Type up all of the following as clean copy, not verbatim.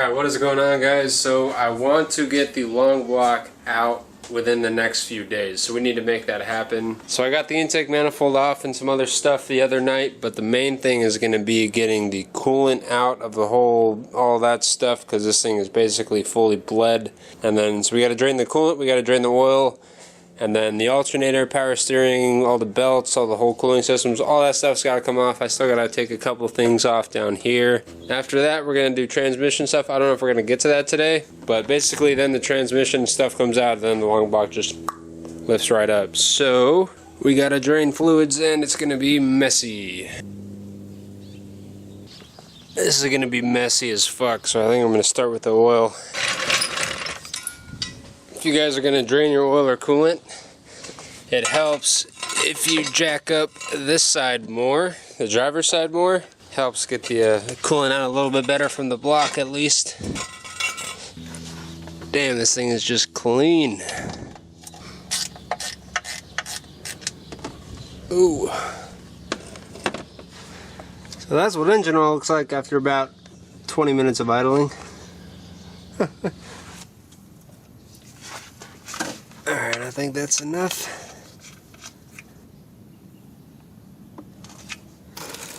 Alright, what is going on, guys? So I want to get the long block out within the next few days, so we need to make that happen. So I got the intake manifold off and some other stuff the other night, but the main thing is going to be getting the coolant out of the whole, all that stuff, because this thing is basically fully bled. And then, so we got to drain the coolant, we got to drain the oil, and then the alternator, power steering, all the belts, all the whole cooling systems, all that stuff's got to come off. I still got to take a couple things off down here. After that, we're going to do transmission stuff. I don't know if we're going to get to that today, but basically then the transmission stuff comes out, and then the long block just lifts right up. So we got to drain fluids, and it's going to be messy. This is going to be messy as fuck, so I think I'm going to start with the oil. If you guys are going to drain your oil or coolant, it helps if you jack up this side more, the driver's side more. Helps get the coolant out a little bit better from the block at least. Damn, this thing is just clean. Ooh. So that's what engine oil looks like after about 20 minutes of idling. Alright, I think that's enough.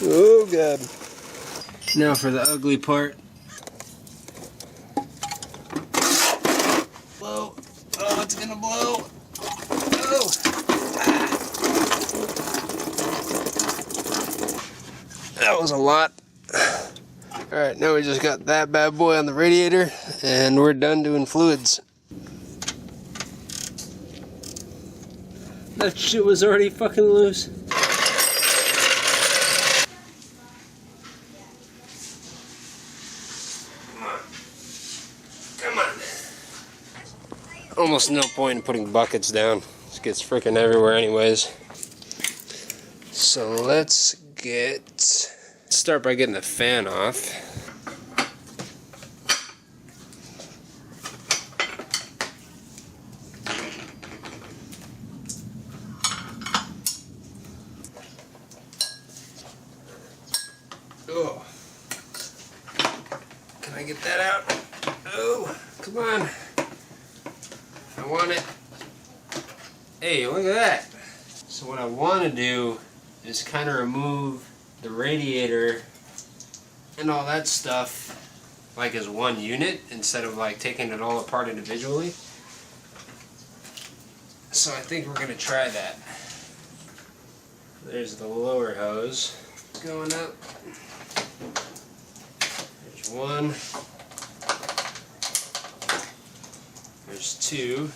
Oh god. Now for the ugly part. Blow. Oh, it's gonna blow. Oh. That was a lot. Alright, now we just got that bad boy on the radiator, and we're done doing fluids. That shit was already fucking loose. Come on. Almost no point in putting buckets down. It gets freaking everywhere anyways. So let's start by getting the fan off. Oh. Can I get that out? Oh, come on. I want it. Hey, look at that. So what I want to do is kind of remove the radiator and all that stuff like as one unit instead of like taking it all apart individually. So I think we're going to try that. There's the lower hose going up. There's one. There's two.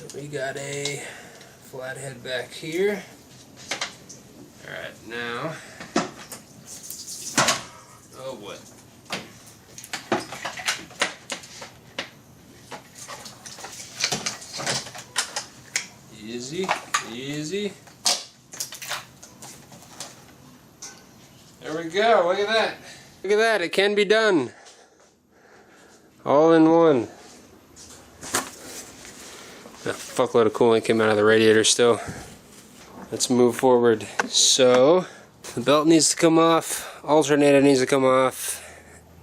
And we got a flathead back here. Alright, now. Oh boy. Easy, easy. There we go, look at that. Look at that, it can be done. All in one. A fuckload of coolant came out of the radiator still. Let's move forward. So, the belt needs to come off, alternator needs to come off,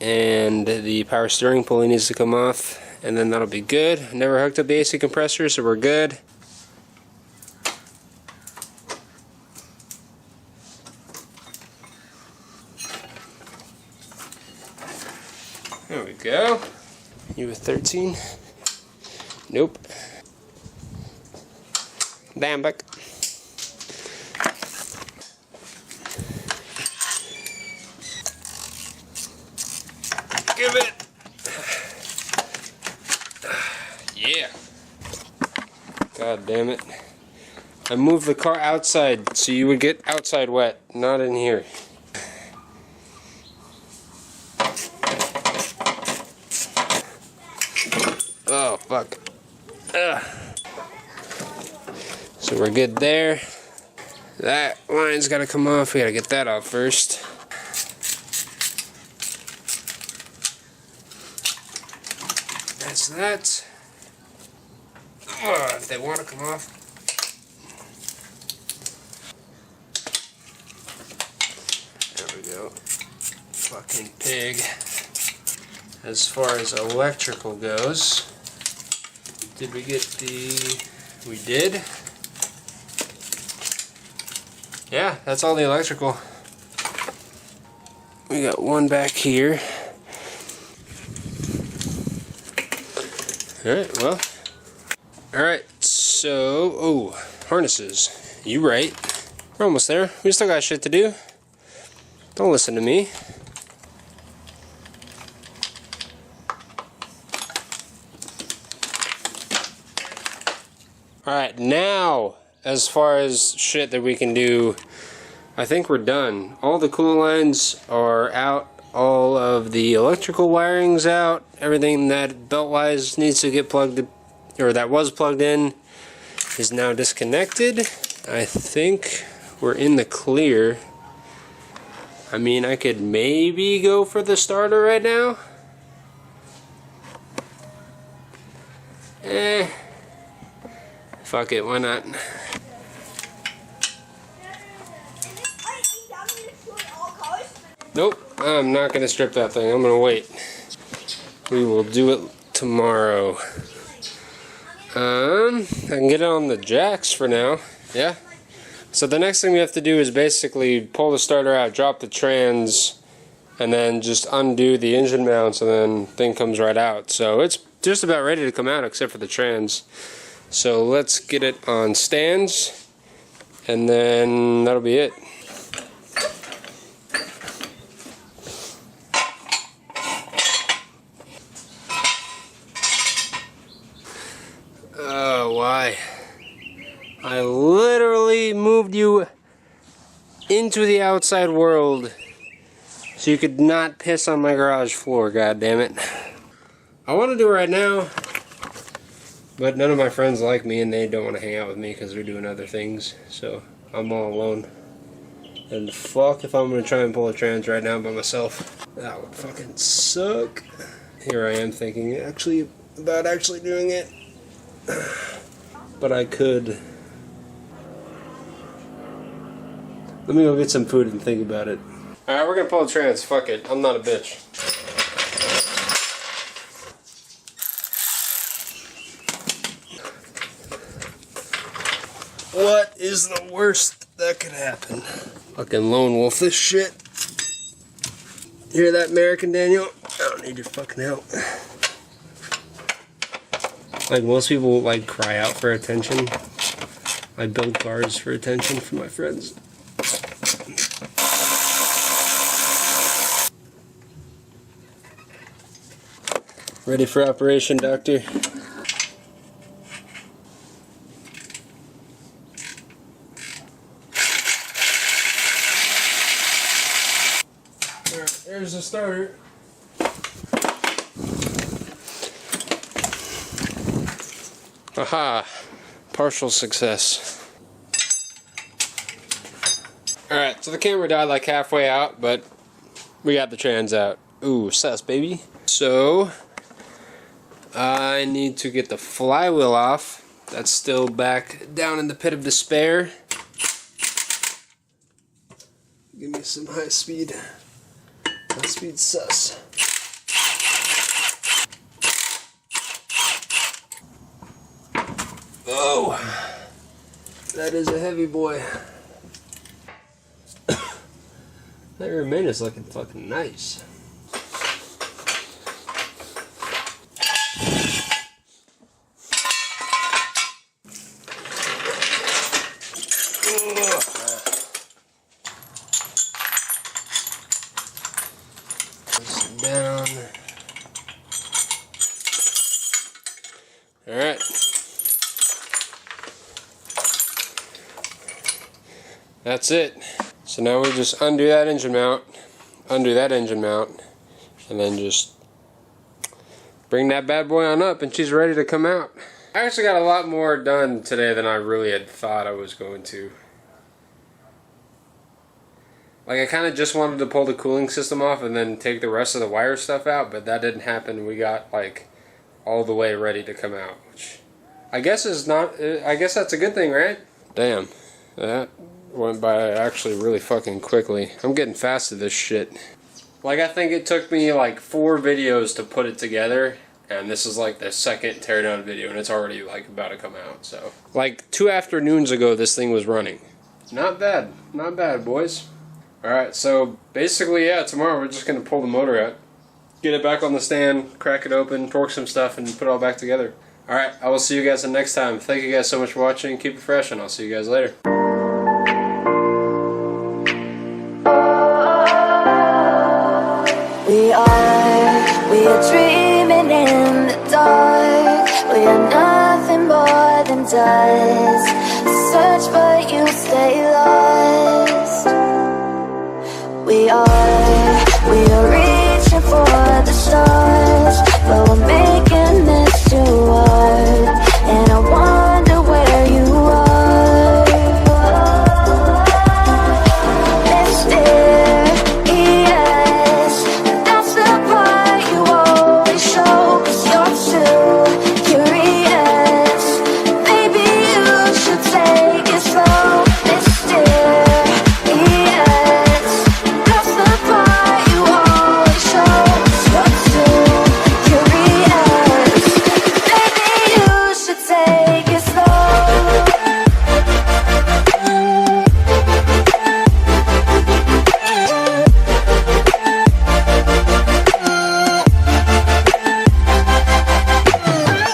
and the power steering pulley needs to come off, and then that'll be good. Never hooked up the AC compressor, so we're good. There we go. You a 13? Nope. Damn buck. Give it. Yeah. God damn it. I moved the car outside so you would get outside wet, not in here. Oh, fuck. Ugh. So we're good there. That line's gotta come off. We gotta get that off first. That's that. Oh, if they want to come off. There we go. Fucking pig. as far as electrical goes. Did we get the... We did. Yeah, that's all the electrical. We got one back here. Alright, well. Alright, so... Oh, harnesses. You right. We're almost there. We still got shit to do. Don't listen to me. Alright, now, as far as shit that we can do, I think we're done. All the coolant lines are out. All of the electrical wiring's out. Everything that belt-wise needs to get plugged, or that was plugged in, is now disconnected. I think we're in the clear. I mean, I could maybe go for the starter right now. Fuck it, why not? Nope, I'm not gonna strip that thing. I'm gonna wait. We will do it tomorrow. I can get it on the jacks for now. Yeah. So the next thing we have to do is basically pull the starter out, drop the trans, and then just undo the engine mounts, and then thing comes right out. So it's just about ready to come out except for the trans. So let's get it on stands, and then that'll be it. Oh, why? I literally moved you into the outside world so you could not piss on my garage floor, god damn it. I want to do it right now, but none of my friends like me and they don't want to hang out with me because they're doing other things, so I'm all alone. And fuck if I'm going to try and pull a trans right now by myself. That would fucking suck. Here I am thinking about actually doing it. But I could. Let me go get some food and think about it. Alright, we're gonna pull a trans. Fuck it. I'm not a bitch. What is the worst that could happen? Fucking lone wolf this shit. Hear that, American Daniel? I don't need your fucking help. Like most people like cry out for attention. I build cars for attention for my friends. Ready for operation, doctor? Alright, there's the starter. Aha! Partial success. Alright, so the camera died like halfway out, but we got the trans out. Ooh, sus, baby. So, I need to get the flywheel off. That's still back down in the pit of despair. Give me some high speed sus. Oh, that is a heavy boy. That rear main is looking fucking nice. Down. All right. That's it. So now we just undo that engine mount, and then just bring that bad boy on up and she's ready to come out. I actually got a lot more done today than I really had thought I was going to. Like I kind of just wanted to pull the cooling system off and then take the rest of the wire stuff out, but that didn't happen. We got like all the way ready to come out, which I guess is not, I guess that's a good thing, right? Damn, that went by actually really fucking quickly. I'm getting fast at this shit. Like, I think it took me like 4 videos to put it together, and this is like the second teardown video, and it's already like about to come out. So like 2 afternoons ago this thing was running. Not bad, not bad, boys. Alright, so basically, yeah, tomorrow we're just gonna pull the motor out, get it back on the stand, crack it open, torque some stuff, and put it all back together. Alright, I will see you guys the next time. Thank you guys so much for watching. Keep it fresh, and I'll see you guys later. We are dreaming in the dark. We are nothing more than dust. Search but you stay lost. We are